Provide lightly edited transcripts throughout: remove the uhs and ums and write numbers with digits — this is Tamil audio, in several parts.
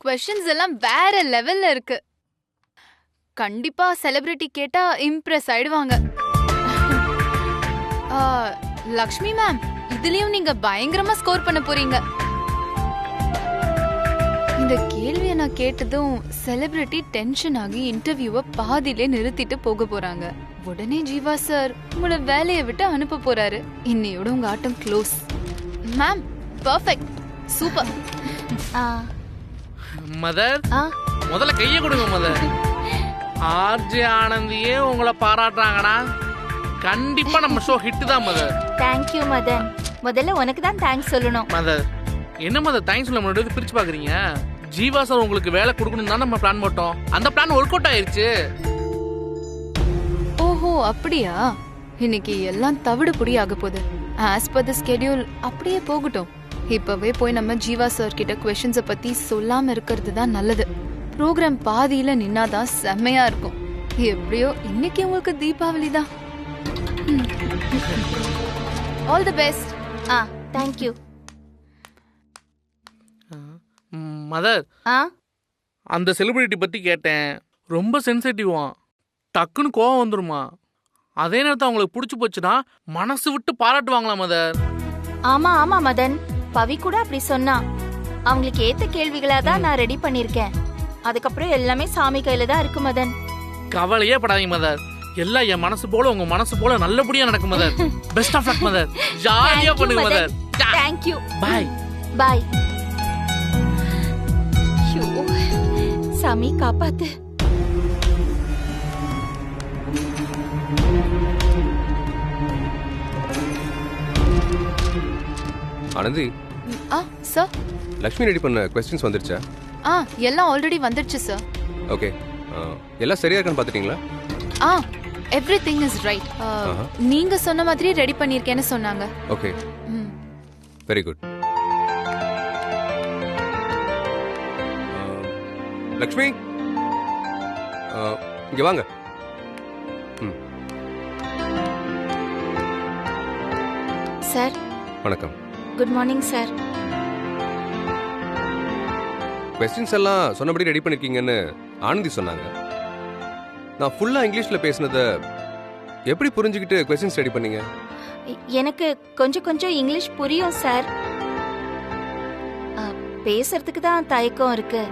क्वेश्चंस எல்லாம் வேற லெவல்ல இருக்கு. கண்டிப்பா செலிபிரிட்டி கேட்டா இம்ப்ரெஸ் ஆயிடுவாங்க. லக்ஷ்மி மேம், இதுலயும் நீங்க பயங்கரமா ஸ்கோர் பண்ண போறீங்க. இந்த கேள்வியை நான் கேட்டதும் செலிபிரிட்டி டென்ஷன் ஆகி இன்டர்வியூவை பாதியிலே நிறுத்திட்டு போக போறாங்க. உடனே ஜீவா சார் உங்களோட வேலையை விட்டு அனுப்ப போறாரு. இன்னையோட உங்க ஆட்டம் close. Ma'am perfect, super. Mother, முதல்ல கையை கொடுங்க மதர். ஆர்ஜே ஆனந்தியே உங்களை பாராட்டுறாங்கண்ணா, கண்டிப்பா நம்ம ஷோ ஹிட் தான் மதர். Thank you Madhan. முதல்ல உனக்கு தான் தேங்க்ஸ் சொல்லணும். மதர், என்ன மதர் தேங்க்ஸ் சொல்ல முடியாது பிரிச்சு பாக்குறீங்க? ஜீவா சார் உங்களுக்கு வேலை கொடுக்கணும் தான் நம்ம பிளான் போட்டோம். அந்த பிளான் ஒர்க் அவுட் ஆயிருச்சு. ஓஹோ அப்படியா? இன்னைக்கு எல்லாம் தவிடு புடி ஆக போகுது. ஆஸ் பர் தி ஸ்கெட்யூல் அப்படியே போகட்டும். இப்பவே போய் நம்ம ஜீவா சார் கிட்ட क्वेश्चंस பத்தி சொல்லாம இருக்கிறது தான் நல்லது. ப்ரோக்ராம் பாதியில நின்னாதான் செம்மையா இருக்கும். எப்படியோ இன்னைக்கு உங்களுக்கு தீபாவளி தான். All the best. Thank you mother. அந்த செலிபிரிட்டி பத்தி கேட்டேன். ரொம்ப சென்சிட்டிவா, டக்குன்னு கோவம் வந்துருமா. அதே நேரத்தை அவங்களுக்கு பிடிச்சி போச்சுன்னா மனசு விட்டு பாராட்டுவாங்களா மதர்? ஆமா ஆமா மதன், பவி கூட அப்படி சொன்னா. அவங்களுக்கு ஏத்த கேள்விகளா தான் நான் ரெடி பண்ணிருக்கேன். அதுக்கப்புறம் எல்லாமே சாமி கையில தான் இருக்கு மதன். கவலையே படாதீங்க மதர், எல்லாம் என் மனசு போல உங்க மனசு போல நல்லபடியா நடக்கும் mother. Best of luck mother. ஜாலியா பண்ணுங்க mother. Thank you. Bye bye. சாமி காப்பாத்து. ஆனந்தி, சார் லக்ஷ்மி ரெடி பண்ண क्वेश्चंस வந்துருச்சா? எல்லாம் ஆல்ரெடி வந்துடுச்சு சார். ஓகே, எல்லாம் சரியா இருக்கான்னு பாத்துட்டீங்களா? Everything is right. நீங்க சொன்ன மாதிரி ரெடி பண்ணிருக்கேன்னு சொன்னாங்க. Okay, very good. லக்ஷ்மி, இங்க வாங்க. சார் வணக்கம். Good morning sir. क्वेश्चंस எல்லாம் சொன்னபடி ரெடி பண்ணிருக்கீங்கன்னு ஆனந்தி சொன்னாங்க. நான் ஃபுல்லா இங்கிலீஷ்ல பேசினதை எப்படி புரிஞ்சுக்கிட்டு क्वेश्चंस ரெடி பண்ணீங்க? எனக்கு கொஞ்சம் கொஞ்சம் இங்கிலீஷ் புரியும் சார். பேசுறதுக்கு தான் தயக்கம் இருக்கு.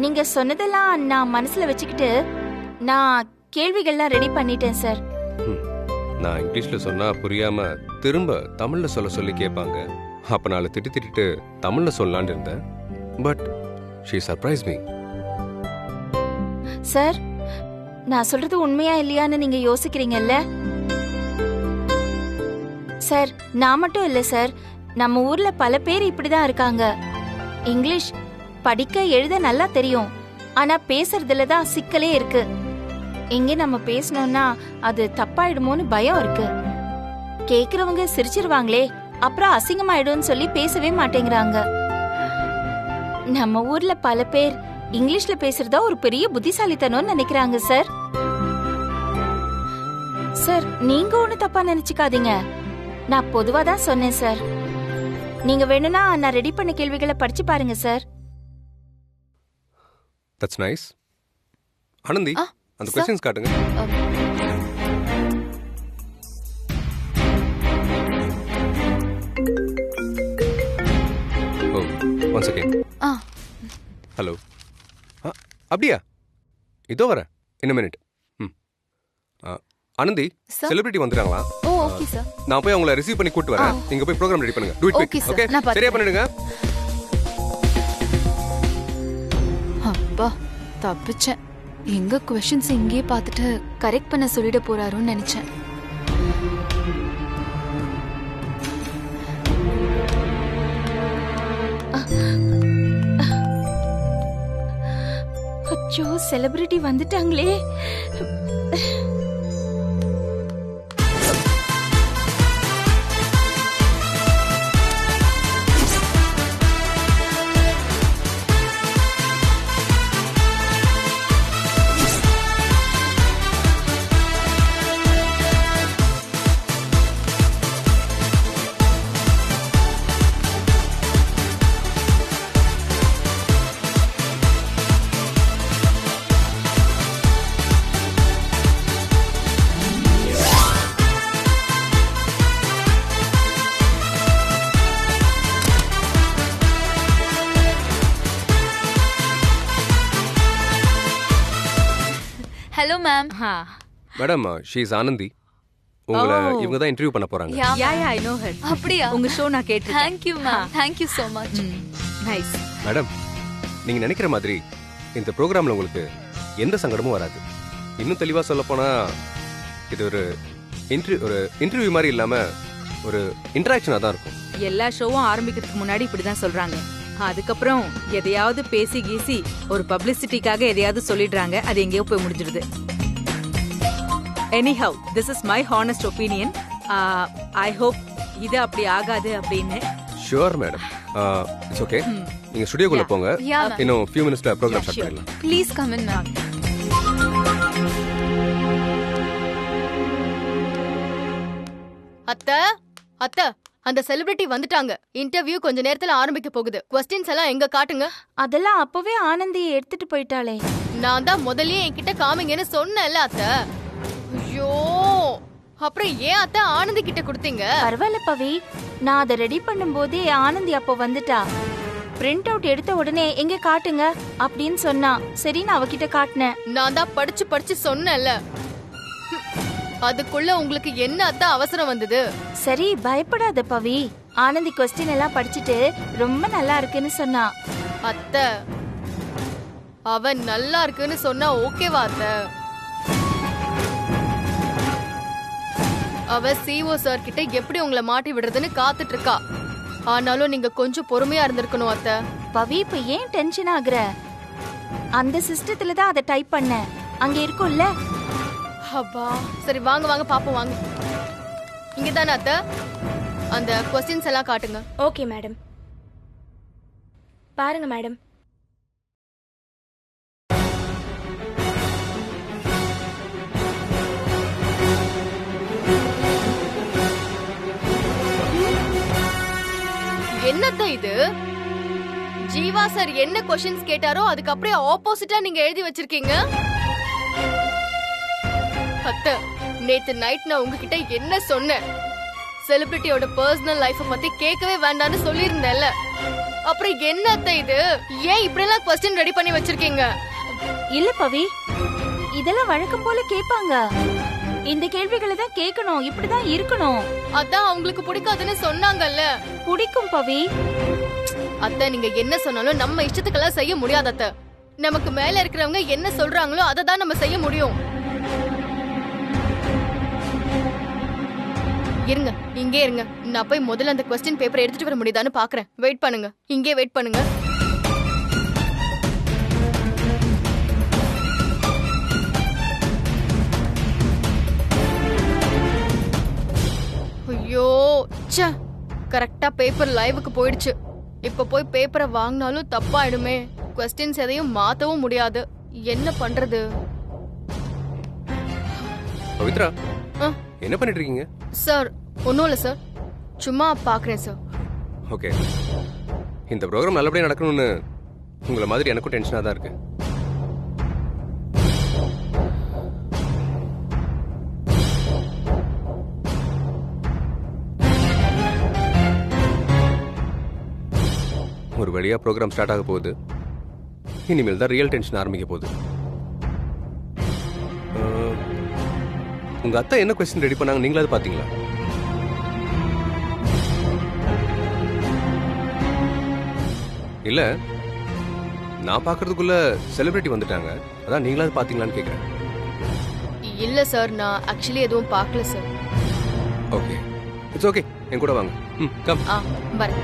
நீங்க சொன்னதெல்லாம் நான் மனசுல வச்சுக்கிட்டு நான் கேள்விகள்லாம் ரெடி பண்ணிட்டேன் சார். நான் இங்கிலீஷ்ல சொன்னா புரியாம திரும்ப தமிழ்ல சொல்லி கேட்பாங்க. அப்ப நாளை திட்டிட்டு தமிழ்ல சொல்லலான்னு இருந்தேன். But she surprised me. Sir, நான் சொல்றது உண்மையா இல்லையான்னு நீங்க யோசிக்கிறீங்கல்ல சார்? நான் மட்டும் இல்ல சார், நம்ம ஊர்ல பல பேர் இப்படிதான் இருக்காங்க. இங்கிலீஷ் படிக்க எழுத நல்லா தெரியும், ஆனா பேசுறதுல தான் சிக்கலே இருக்கு. எங்க நம்ம பேசணும்னா அது தப்பாயிடுமோன்னு பயம் இருக்கு. கேக்குறவங்க சிரிச்சிருவாங்களே, அப்புறம் அசிங்கமாயிடும்னு சொல்லி பேசவே மாட்டேங்கிறாங்க. நம்ம ஊர்ல பல பேர் இங்கிலீஷ்ல பேசுறதா ஒரு பெரிய புத்திசாலித்தனம்னு நினைக்கிறாங்க சார். சார், நீங்க ஒண்ணு தப்பா நினைச்சுக்காதீங்க. நான் பொதுவா தான் சொன்னேன் சார். நீங்க வேணும்னா நான் ரெடி பண்ண கேள்விகளை படிச்சு பாருங்க சார். That's nice. ஆனந்தி, அந்த क्वेश्चंस காட்டுங்க. Oh, once again. ஹலோ. அப்படியா? இதோ வரேன். In a minute. Anandhi, celebrity வந்துட்டாங்களா? Oh, okay sir. நான் போய் அவங்கள ரிசீவ் பண்ணி கூட்டி வரேன். நீங்க போய் ப்ரோகிராம் ரெடி பண்ணுங்க. Do it quick. Okay? சரியா பண்ணிடுங்க. அப்பா தப்பிச்சேன். எங்க क्वेश्चंस இங்கேயே பார்த்துட்டு கரெக்ட் பண்ண சொல்லிட போறாருன்னு நினைச்சேன். அச்சோ, செலிபிரிட்டி வந்துட்டாங்களே. Hello ma'am. Madam she is Anandhi. உங்களை இவங்க தான் இன்டர்வியூ பண்ண போறாங்க. Yeah I know her. அப்படியா? உங்க ஷோ நான் கேட்டிருக்கேன். Thank you மேம். Thank you so much. Nice. Madam நீங்க நினைக்கிற மாதிரி இந்த ப்ரோக்ராம்ல உங்களுக்கு எந்த சங்கடமும் வராது. இன்னும் தெளிவா சொல்ல போனா இது ஒரு இன்டர்வியூ மாதிரி இல்லாம ஒரு இன்டராக்ஷனா தான் இருக்கும். எல்லா ஷோவும் ஆரம்பிக்கிறதுக்கு முன்னாடி இப்படிதான் சொல்றாங்க. அதுக்கப்புறம் எதையாவது பேசி கீசி ஒரு பப்ளிசிட்டிக்காக எதையாவது சொல்லிடுறாங்க. அது எங்கேயோ போய் முடிஞ்சிடுது. Anyhow this is my honest opinion. I hope இது அப்படி ஆகாது அப்படின்னு. Sure madam. It's okay. நீங்க ஸ்டுடியோக்குள்ள போங்க. Yeah, ma'am. இன்னும் few minutesல ப்ரோக்ராம் ஸ்டார்ட் பண்ணலாம். Please come in ma'am. அத்தை அந்த செலிபிரிட்டி வந்துட்டாங்க. இன்டர்வியூ கொஞ்ச நேரத்துல ஆரம்பிக்க போகுது. क्वेश्चंस எல்லாம் எங்க காட்டுங்க. அதெல்லாம் அப்பவே ஆனந்தியை எடுத்துட்டு போயிட்டாளே. நான் தான் முதல்லயே என்கிட்ட காமிங்கன்னு சொன்னேன்ல அத்தை. ஐயோ, அப்புறம் ஏன் அத்தை ஆனந்தி கிட்ட கொடுத்தீங்க? பரவாயில்ல பவி, நான் அதை ரெடி பண்ணும்போதே ஆனந்தி அப்போ வந்துட்டா. பிரிண்ட் அவுட் எடுத்த உடனே எங்க காட்டுங்க அப்படின்னு சொன்னா. சரி நான் அவகிட்ட காட்டினேன். நான் தான் படிச்சு சொன்னேன்ல. அதுக்குள்ள உங்களுக்கு என்ன அத்தை அவசரம் வந்தது? சரி பயப்படாத பவி. ஆனந்தி கொஸ்டின் எல்லாம் படிச்சுட்டு ரொம்ப நல்லா இருக்குன்னு சொன்னா. அத்தை அவன் நல்லா இருக்குன்னு சொன்னா ஓகேவா அத்தை? அவ சிஓ சார் கிட்ட எப்படி உங்களை மாட்டி விடுறதுன்னு காத்துட்டு இருக்கா. ஆனாலும் நீங்க கொஞ்சம் பொறுமையா இருந்திருக்கணும் அத்தை. பவி இப்ப ஏன் டென்ஷன் ஆகுற? அந்த சிஸ்டத்துல தான் அதை டைப் பண்ண. அங்க இருக்கும்ல. அப்பா சரி வாங்க வாங்க பாப்போம் வாங்க. இங்கதானே அத்தை? அந்த क्वेश्चंस எல்லாம் காட்டுங்க. Okay madam. பாருங்க மேடம். என்னத்த இது? ஜீவா சார் என்ன क्वेश्चंस கேட்டாரோ அதுக்கு அப்படியே ஆப்போசிட்டா நீங்க எழுதி வச்சிருக்கீங்க. அத்தை நேத்து நைட் நான் உங்ககிட்ட என்ன சொன்னேன்? செலிபிரிட்டியோட பர்சனல் லைஃப பத்தி கேட்கவே வேண்டாம்னு சொல்லியிருந்தேன்ல. அப்புறம் என்ன அத்தை இது? ஏன் இப்படி எல்லாம் क्वेश्चन ரெடி பண்ணி வச்சிருக்கீங்க? இல்ல பவி, இதெல்லாம் வழக்கம் போல கேட்பாங்க. இந்த கேள்விகளை தான் கேட்கணும். இப்படிதான் இருக்கணும். அதான் அவங்களுக்கு பிடிக்காதுன்னு சொன்னாங்கல்ல. பிடிக்கும் பவி. அத்தை நீங்க என்ன சொன்னாலும் நம்ம இஷ்டத்துக்கெல்லாம் செய்ய முடியாது அத்தை. நமக்கு மேல இருக்கிறவங்க என்ன சொல்றாங்களோ அதை தான் நம்ம செய்ய முடியும். இருங்க இங்கே இருங்க. நான் போய் முதல்ல அந்த क्वेश्चन பேப்பரை எடுத்துட்டு வர முடியுதான்னு பாக்குறேன். வெயிட் பண்ணுங்க. இங்கே வெயிட் பண்ணுங்க. ஐயோ ச்சே, கரெக்டா பேப்பர் லைவுக்கு போயிடுச்சு. இப்ப போய் பேப்பரை வாங்கினாலும் தப்பாயிடுமே. क्वेश्चंस எதையும் மாத்தவும் முடியாது. என்ன பண்றது? பவித்ரா என்ன பண்ணிட்டு இருக்கீங்க? சார் ஒன்றும் இல்லை சார், சும்மா பார்க்குறேன் சார். ஓகே. இந்த ப்ரோக்ராம் நல்லபடியாக நடக்கணும்னு உங்களை மாதிரி எனக்கும் டென்ஷனாக தான் இருக்கு. ஒரு வழியாக ப்ரோக்ராம் ஸ்டார்ட் ஆக போகுது. இனிமேல் தான் ரியல் டென்ஷன் ஆரம்பிக்க போகுது. உங்க அத்தை என்ன क्वेश्चन ரெடி பண்ணாங்க நீங்களாவது பாத்தீங்களா? இல்ல நான் பாக்குறதுக்குள்ள செலிபிரிட்டி வந்துட்டாங்க. அதான் நீங்களாவது பாத்தீங்களான்னு கேக்குறேன். இல்ல சார், நான் ஆக்சுவலி எதுவும் பார்க்கல சார். Okay it's okay. என் கூட வாங்க. கம். வரேன்.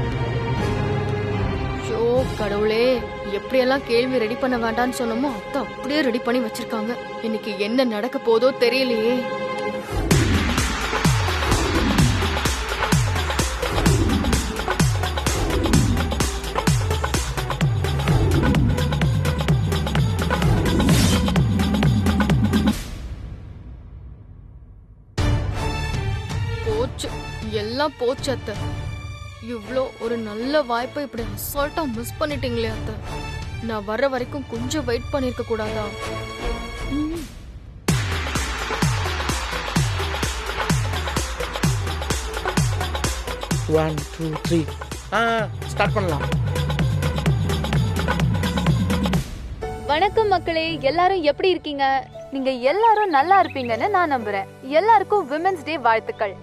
ஷோ கடவுளே, எப்படியெல்லாம் கேள்வி ரெடி பண்ண வேண்டாம்னு சொன்னோமோ அத்தை அப்படியே ரெடி பண்ணி வச்சிருக்காங்க. இன்னைக்கு என்ன நடக்க போதோ தெரியலையே. போச்சு, எல்லாம் போச்சு அத்தை. இவ்ளோ ஒரு நல்ல வாய்ப்பை இப்படி அசால்ட்டா மிஸ் பண்ணிட்டீங்களே அத்தை. நான் வர வரைக்கும் கொஞ்சம் வெயிட் பண்ணிருக்க கூடாதா? ஒன் டூ த்ரீ ஸ்டார்ட் பண்ணலாம். வணக்கம் மக்களே, எல்லாரும் எப்படி இருக்கீங்க? நீங்க எல்லாரும் நல்லா இருப்பீங்கன்னு நான் நம்புறேன். எல்லாருக்கும் விமென்ஸ் டே வாழ்த்துக்கள்.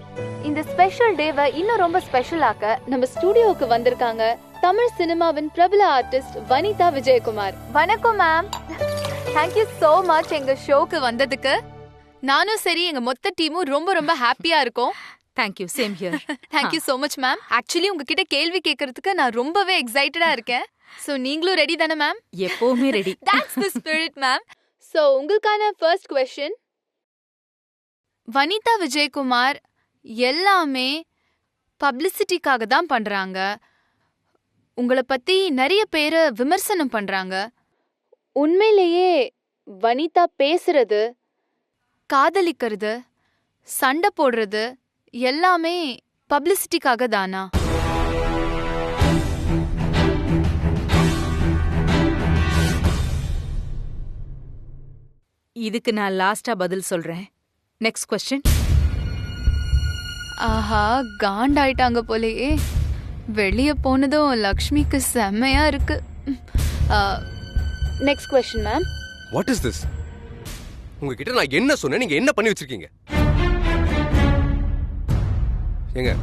இந்த ஸ்பெஷல் டேவை இன்னும் ரொம்ப ஸ்பெஷல் ஆக்க நம்ம ஸ்டுடியோவுக்கு வந்திருக்காங்க தமிழ் சினிமாவின் பிரபல ஆர்டிஸ்ட் வனிதா விஜயகுமார். வணக்கம் மேம். தேங்க்யூ சோ மச் எங்க ஷோக்கு வந்ததுக்கு. நானும் சரி எங்க மொத்த டீமும் ரொம்ப ரொம்ப ஹாப்பியா இருக்கோம். Thank you, same here. Thank you so much ma'am. Actually உங்ககிட்ட கேள்வி கேட்கறதுக்கு நான் ரொம்பவே எக்ஸைட்டடா இருக்கேன். சோ நீங்களும் ரெடி தானே மேம்? எப்பவுமே ready. That's the spirit ma'am. So உங்களுக்கான ஃபர்ஸ்ட் क्वेश्चन, வனிதா விஜயகுமார் எல்லாமே பப்ளிசிட்டிக்காக தான் பண்றாங்க. உங்களை பத்தி நிறைய பேர் விமர்சனம் பண்றாங்க. உண்மையிலேயே வனிதா பேசுறது, காதலிக்கிறது, சண்டை போடுறது எல்லாமே பப்ளிசிட்டிக்காக தானா? இதுக்கு நான் லாஸ்டா பதில் சொல்றேன். Next question. ஆஹா, காண்டாயிட்டாங்க போலயே. வெளிய போனதும் லக்ஷ்மிக்கு செம்மையா இருக்கு. Next question ma'am. What is this? உங்ககிட்ட நான் என்ன சொன்னேன், நீங்க என்ன பண்ணி வச்சிருக்கீங்க? ஏங்க,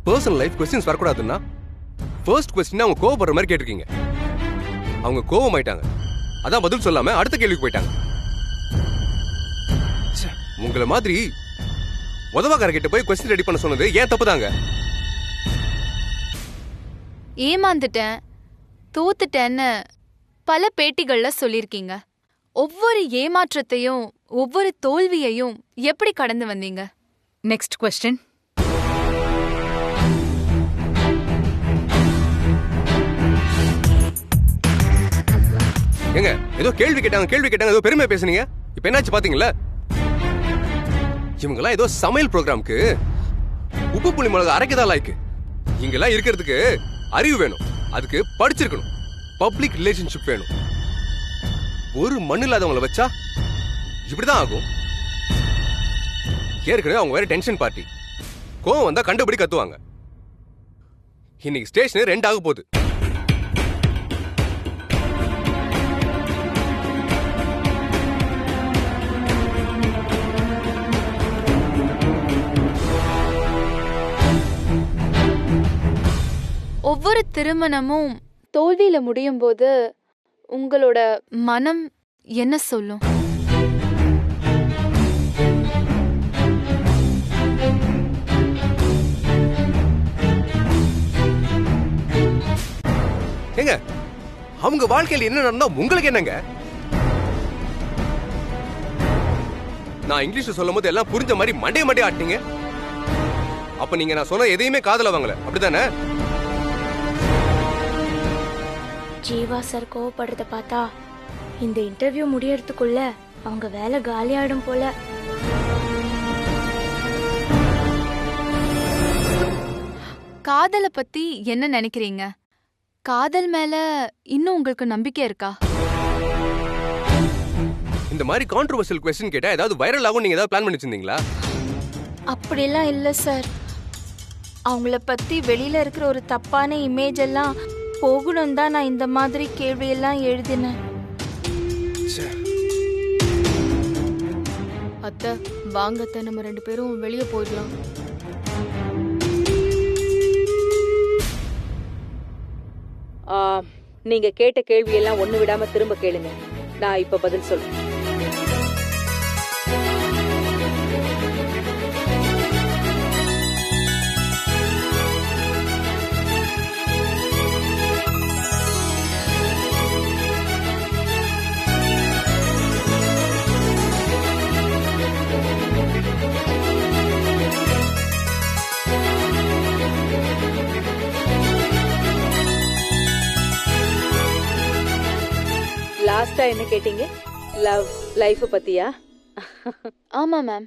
பர்சனல் லைஃப் क्वेश्चंस வரக்கூடாதுன்னா ஃபர்ஸ்ட் क्वेश्चन அவங்க கோவப்படுற மாதிரி கேட்டிருக்கீங்க. அவங்க கோவமாயிட்டாங்க, அதான் பதில் சொல்லாம அடுத்த கேள்விக்கு போயிட்டாங்க. உங்களை மாதிரி உதவாக்காரர்கிட்ட போய் क्वेश्चन ரெடி பண்ண சொன்னது ஏன் தப்பு தாங்க? ஏமாந்துட்டேன், தோத்துட்டேன்னு பல பேட்டிகள்ல சொல்லிருக்கீங்க. ஒவ்வொரு ஏமாற்றத்தையும் ஒவ்வொரு தோல்வியையும் எப்படி கடந்து வந்தீங்க? Next question. ஏங்க, ஏதோ கேள்வி கேட்டாங்க ஏதோ பெருமையா பேசுனீங்க. இப்போ என்னாச்சு பாத்தீங்களா? இவங்கெல்லாம் ஏதோ சமையல் ப்ரோக்ராம்க்கு உப்பு புளி மிளகு அரைக்கதான் லாய்க்கு. இங்கெல்லாம் இருக்கிறதுக்கு அறிவு வேணும், அதுக்கு படிச்சிருக்கணும், பப்ளிக் ரிலேஷன்ஷிப் வேணும். ஒரு மண்ணு இல்லாதவங்களை வச்சா இப்படிதான் ஆகும். ஏற்கனவே அவங்க வேற டென்ஷன் பார்ட்டி, கோவம் வந்தா கண்டுபிடி கத்துவாங்க. இன்னைக்கு ஸ்டேஷன் 2 ஆக போகுது. ஒவ்வொரு திருமணமும் தோல்வியில முடியும் போது உங்களோட மனம் என்ன சொல்லும்? ஏங்க, அவங்க வாழ்க்கையில் என்ன நடந்தா உங்களுக்கு என்னங்க? நான் இங்கிலீஷ் சொல்லும் போது எல்லாம் புரிஞ்ச மாதிரி மண்டே ஆட்டினீங்க. அப்ப நீங்க நான் சொன்ன எதையுமே காதுல வாங்கல, அப்படிதானே? ஜீவா சார் கோவப்படுறத பார்த்தா இந்த இன்டர்வியூ முடியறதுக்குள்ள அவங்க வேலை காலியாயிடும் போல. காதலை பத்தி என்ன நினைக்கிறீங்க? காதல் மேல இன்னும் உங்களுக்கு நம்பிக்கை இருக்கா? இந்த மாதிரி கான்ட்ரோவர்ஷியல் क्वेश्चन கேட்டா ஏதாவது வைரல் ஆகும் நீங்க ஏதாவது பிளான் பண்ணி வச்சிருந்தீங்களா? அப்படிலாம் இல்ல சார். அவங்கள பத்தி வெளியில இருக்கிற ஒரு தப்பான இமேஜ் எல்லாம் போகணும் தான் நான் இந்த மாதிரி கேள்வியெல்லாம் எழுதினேன். அத்தை வாங்க அத்தை, நம்ம 2 பேரும் வெளியே போயிடலாம். நீங்க கேட்ட கேள்வியெல்லாம் ஒண்ணு விடாம திரும்ப கேளுங்க. நான் இப்ப பதில் சொல்றேன். லாஸ்டா என்ன கேட்டீங்க? லவ் லைஃப் பத்தியா? ஆமா ma'am.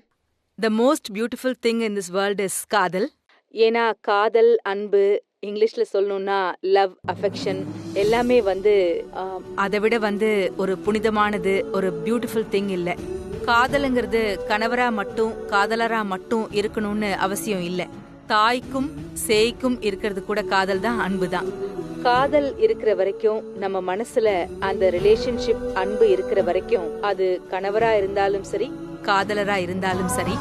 The most beautiful thing in this world is காதல். ஏன்னா காதல், அன்பு, இங்கிலீஷ்ல சொல்லணும்னா லவ், அஃபெக்ஷன் எல்லாமே அதை விட ஒரு புனிதமானது, ஒரு பியூட்டிஃபுல் திங் இல்ல. காதலுங்கிறது கணவரா மட்டும் காதலரா மட்டும் இருக்கணும்னு அவசியம் இல்ல. தாய்க்கும் சேய்க்கும் இருக்கிறது கூட காதல் தான், அன்பு தான். காதல் இருக்கிற வரைக்கும் நம்ம மனசுல அந்த ரிலேஷன்ஷிப் அன்பு இருக்கிற வரைக்கும் அது கணவரா இருந்தாலும் சரி காதலரா இருந்தாலும் சரி,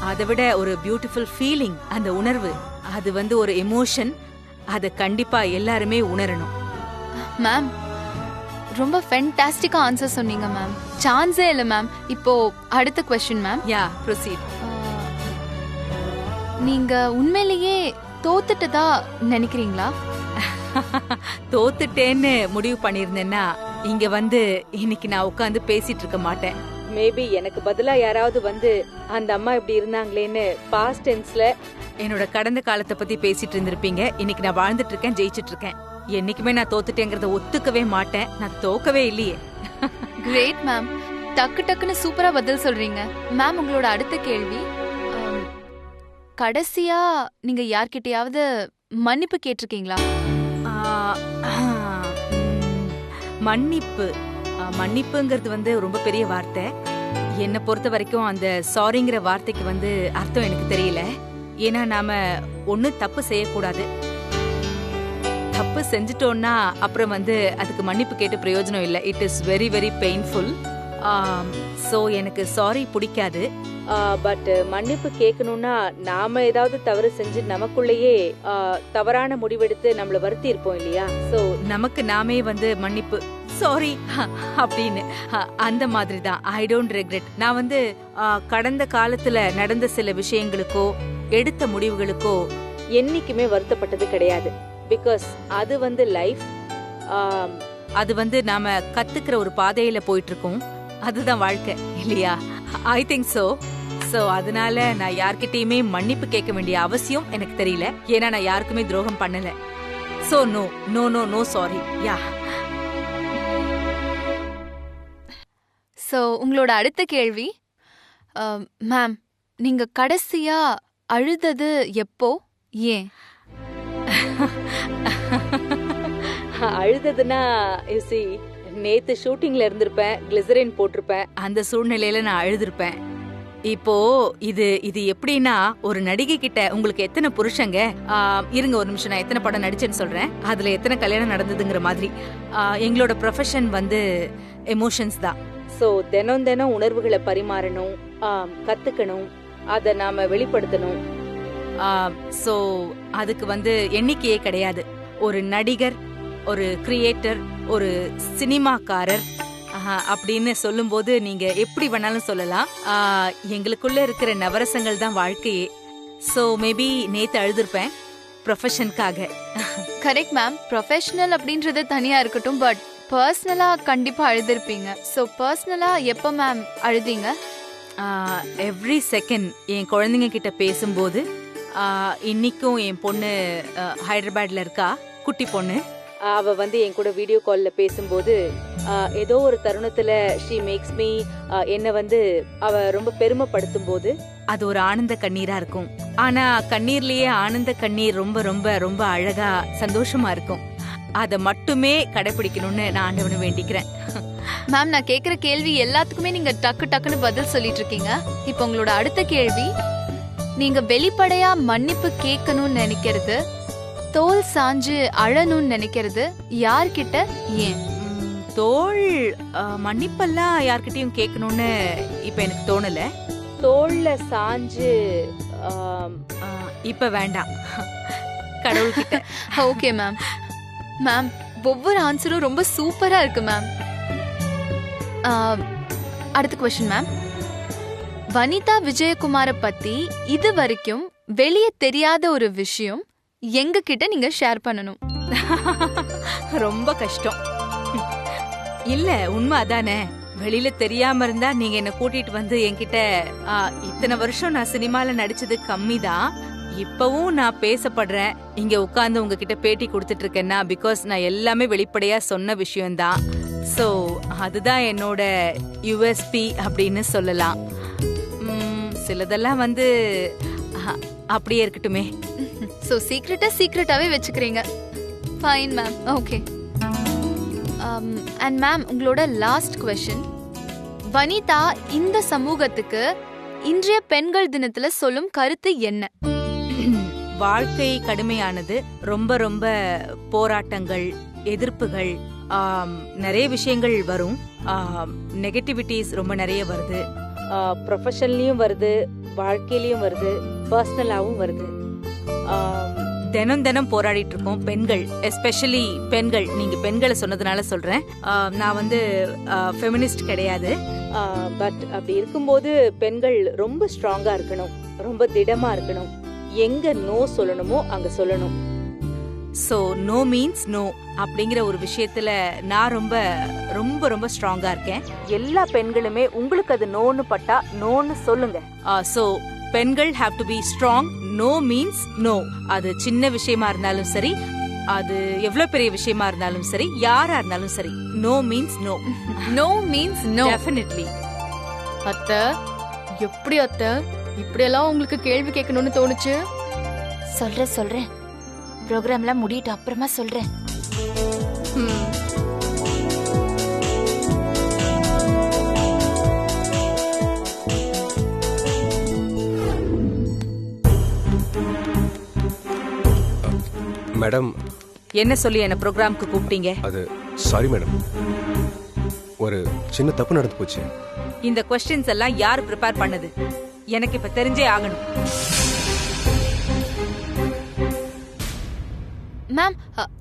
அதை விட ஒரு பியூட்டிஃபுல் ஃபீலிங், அந்த உணர்வு, அது வந்து ஒரு எமோஷன். அதை கண்டிப்பா எல்லாருமே உணரணும். மேம் ரொம்ப ஃபென்டாஸ்டிக்கா ஆன்சர் சொன்னீங்க மேம். சான்ஸே இல்லை மேம். இப்போ அடுத்த क्वेश्चन மேம். யா, ப்ரொசீட். நீங்க உண்மையிலேயே தோத்துட்டதா நினைக்கிறீங்களா? தோத்துட்டேன்னு முடிவு பண்ணிருந்தேன்னா இங்க வந்து இன்னைக்கு நான் உட்காந்து பேசிட்டு இருக்க மாட்டேன். மேபி எனக்கு பதிலா யாராவது வந்து அந்த அம்மா இப்படி இருந்தாங்களேன்னு பாஸ்ட் டென்ஸ்ல என்னோட கடந்த காலத்தை பத்தி பேசிட்டு இருந்திருப்பீங்க. இன்னைக்கு நான் வாழ்ந்துட்டு இருக்கேன், ஜெயிச்சிட்டு இருக்கேன். என்னைக்குமே நான் தோத்துட்டேங்கிறத ஒத்துக்கவே மாட்டேன். நான் தோக்கவே இல்லையே. Great ma'am. டக்கு டக்குன்னு சூப்பரா பதில் சொல்றீங்க மேம். உங்களோட அடுத்த கேள்வி, கடைசியா நீங்க யார்கிட்டயாவது மன்னிப்பு கேட்டிருக்கீங்களா? மன்னிப்புங்கிறது வந்து ரொம்ப பெரிய வார்த்தை. என்னை பொறுத்த வரைக்கும் அந்த சாரிங்கிற வார்த்தைக்கு வந்து அர்த்தம் எனக்கு தெரியல. ஏன்னா நாம ஒண்ணு தப்பு செய்யக்கூடாது. தப்பு செஞ்சுட்டோம்னா அப்புறம் வந்து அதுக்கு மன்னிப்பு கேட்டு பிரயோஜனம் இல்லை. It is very very painful. So எனக்கு சாரி பிடிக்காது. பட் மன்னிப்பு கேட்கணும்னா நாம ஏதாவது தவறு செஞ்சு நமக்குள்ளேயே தவறான முடிவெடுத்து நம்மள வருத்தி இருப்போம் இல்லையா? ஸோ நமக்கு நாமே வந்து மன்னிப்பு சாரி அப்படின்னு அந்த மாதிரி தான். I don't regret. நான் வந்து கடந்த காலத்துல நடந்த சில விஷயங்களுக்கோ எடுத்த முடிவுகளுக்கோ என்னைக்குமே வருத்தப்பட்டது கிடையாது. பிகாஸ் அது வந்து லைஃப். அது வந்து நாம கத்துக்கிற ஒரு பாதையில போயிட்டு இருக்கோம். அதுதான் வாழ்க்கை இல்லையா? I think so. சோ அதனால நான் யார்கிட்டயுமே மன்னிப்பு கேட்க வேண்டிய அவசியம் எனக்கு தெரியல. ஏன்னா நான் யாருக்குமே துரோகம் பண்ணல. So no no no no sorry. Yeah. So உங்களோட அடுத்த கேள்வி, மேம் நீங்க கடைசியா அழுதது எப்போ, ஏன்? அழுததுன்னா நேத்து ஷூட்டிங்ல இருந்திருப்பேன், கிளிசரின் போட்டிருப்பேன். அந்த சூழ்நிலையில நான் அழுதுருப்பேன். இப்போ இது எப்படின்னா, ஒரு நடிகை கிட்ட உங்களுக்கு எத்தனை புருஷங்க, இருங்க ஒரு நிமிஷம், நான் எத்தனை படம் நடிச்சேன்னு சொல்றேன், அதுல எத்தனை கல்யாணம் நடந்ததுங்கிற மாதிரி எங்களோட ப்ரொஃபஷன் வந்து எமோஷன்ஸ் தான். ஸோ தினம் தினம் உணர்வுகளை பரிமாறணும், கத்துக்கணும், அதை நாம வெளிப்படுத்தணும். ஸோ அதுக்கு வந்து எண்ணிக்கையே கிடையாது. ஒரு நடிகர், ஒரு கிரியேட்டர், ஒரு சினிமாக்காரர் அப்படின்னு சொல்லும்போது நீங்க எப்படி வேணாலும் சொல்லலாம். எங்களுக்குள்ள இருக்கிற நவரசங்கள் தான் வாழ்க்கையே. ஸோ மேபி நேத்து அழுதுருப்பேன் ப்ரொஃபஷனுக்காக. Correct ma'am. ப்ரொஃபஷனல் அப்படின்றது தனியா இருக்கட்டும், பட் பர்சனலா கண்டிப்பா அழுதுருப்பீங்க. ஸோ பர்சனலா எப்போ மேம் அழுதீங்க? எவ்ரி செகண்ட் என் குழந்தைங்க கிட்ட பேசும்போது. இன்னைக்கும் என் பொண்ணு ஹைதராபாத்ல இருக்கா, குட்டி பொண்ணு. அவ வந்து என் கூட வீடியோ கால்ல பேசும்போது ஏதோ ஒரு தருணத்துல ஷீ மேக்ஸ் மீ, என்ன வந்து அவ ரொம்ப பெருமைப்படுத்தும் போது அது ஒரு ஆனந்த கண்ணீரா இருக்கும். ஆனா கண்ணீர்லயே ஆனந்த கண்ணீர் ரொம்ப ரொம்ப ரொம்ப அழகா சந்தோஷமா இருக்கும். அதை மட்டுமே கடைபிடிக்கணும்னு நான் ஆண்டவனை வேண்டிக்கிறேன். மேம் நான் கேக்குற கேள்வி எல்லாத்துக்குமே நீங்க டக்கு டக்குன்னு பதில் சொல்லிட்டு இருக்கீங்க. இப்போ உங்களோட அடுத்த கேள்வி, நீங்க வெளிப்படையா மன்னிப்பு கேட்கணும்னு நினைக்கிறது, தோல் சாஞ்சு அழணும்னு நினைக்கிறது யார்கிட்ட, ஏன்? தோல் மன்னிப்பெல்லாம் யார்கிட்டயும் கேட்கணும்னு இப்ப எனக்கு தோணல. தோல்ல சாஞ்சு இப்ப வேண்டாம், கடவுள்கிட்ட. Okay ma'am. மேம் ஒவ்வொரு ஆன்சரும் ரொம்ப சூப்பரா இருக்கு மேம். அடுத்த क्वेश्चन மேம், வனிதா விஜயகுமார பத்தி இது வரைக்கும் வெளியே தெரியாத ஒரு விஷயம் எங்க கிட்ட நீங்க ஷேர் பண்ணணும். ரொம்ப கஷ்டம் இல்ல, உண்மை அதானே. வெளியில தெரியாம இருந்தா நீங்க என்ன கூட்டிட்டு வந்து என்கிட்ட, இத்தனை வருஷம் நான் சினிமால நடிச்சது கம்மி தான், இப்பவும் நான் பேசப்படுறேன், இங்க உட்கார்ந்து உங்ககிட்ட பேட்டி கொடுத்துட்டு இருக்கேன்னா பிகாஸ் நான் எல்லாமே வெளிப்படையா சொன்ன விஷயம்தான். சோ அதுதான் என்னோட யுஎஸ்பி அப்படின்னு சொல்லலாம். சிலதெல்லாம் வந்து அப்படியே இருக்கட்டுமே. சோ சீக்ரெட்டாவே வச்சுக்கிறீங்க. Fine ma'am. Okay. And ma'am உங்களோட லாஸ்ட் क्वेश्चन, வனிதா இந்த சமூகத்துக்கு இன்றைய பெண்கள் தினத்துல சொல்லும் கருத்து என்ன? வாழ்க்கை கடுமையானது. ரொம்ப ரொம்ப போராட்டங்கள், எதிர்ப்புகள், நிறைய விஷயங்கள் வரும். நெகட்டிவிட்டிஸ் ரொம்ப நிறைய வருது. ப்ரொஃபஷன்லயும் வருது, வாழ்க்கையிலயும் வருது, பர்சனலாவும் வருது. தினம் தினம் போராடிட்டு இருக்கோம் பெண்கள், எஸ்பெஷலி பெண்கள். நீங்க பெண்களை சொன்னதுனால சொல்றேன். நான் வந்து ஃபெமினிஸ்ட் கிடையாது. பட் அப்படி இருக்கும்போது பெண்கள் ரொம்ப ஸ்ட்ராங்கா இருக்கணும், ரொம்ப திடமா இருக்கணும். எங்க நோ சொல்லணுமோ அங்க சொல்லணும். சோ நோ மீன்ஸ் நோ அப்படிங்கிற ஒரு விஷயத்துல நான் ரொம்ப ரொம்ப ரொம்ப ஸ்ட்ராங்கா இருக்கேன். எல்லா பெண்களுமே உங்களுக்கு அது நோன்னு பட்டா நோன்னு சொல்லுங்க. சோ பெண்கள் have to be strong. No means no. அது சின்ன விஷயமா இருந்தாலும் சரி, அது எவ்வளவு பெரிய விஷயமா இருந்தாலும் சரி, யாரா இருந்தாலும் சரி, no means no. No means no. Definitely. அத்தை, எப்படி அத்தை இப்படியெல்லாம் உங்களுக்கு கேள்வி கேட்கணும்னு தோணுச்சு? சொல்றேன். ப்ரோக்ராம்லாம் முடியிட்டு அப்புறமா சொல்றேன். ம். மேடம், என்ன சொல்லி என்ன ப்ரோக்ராம்க்கு கூப்பிட்டீங்க? அது சாரி மேடம், ஒரு சின்ன தப்பு நடந்து போச்சு. இந்த கொஸ்டின்ஸ் எல்லாம் யார் ப்ரிப்பேர் பண்ணது? எனக்கு இப்ப தெரிஞ்சே ஆகணும். மேம்,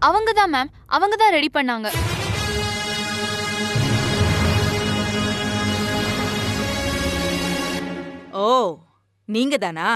அவங்க தான் மேம், அவங்க தான் ரெடி பண்ணாங்க. ஓ, நீங்க தானா?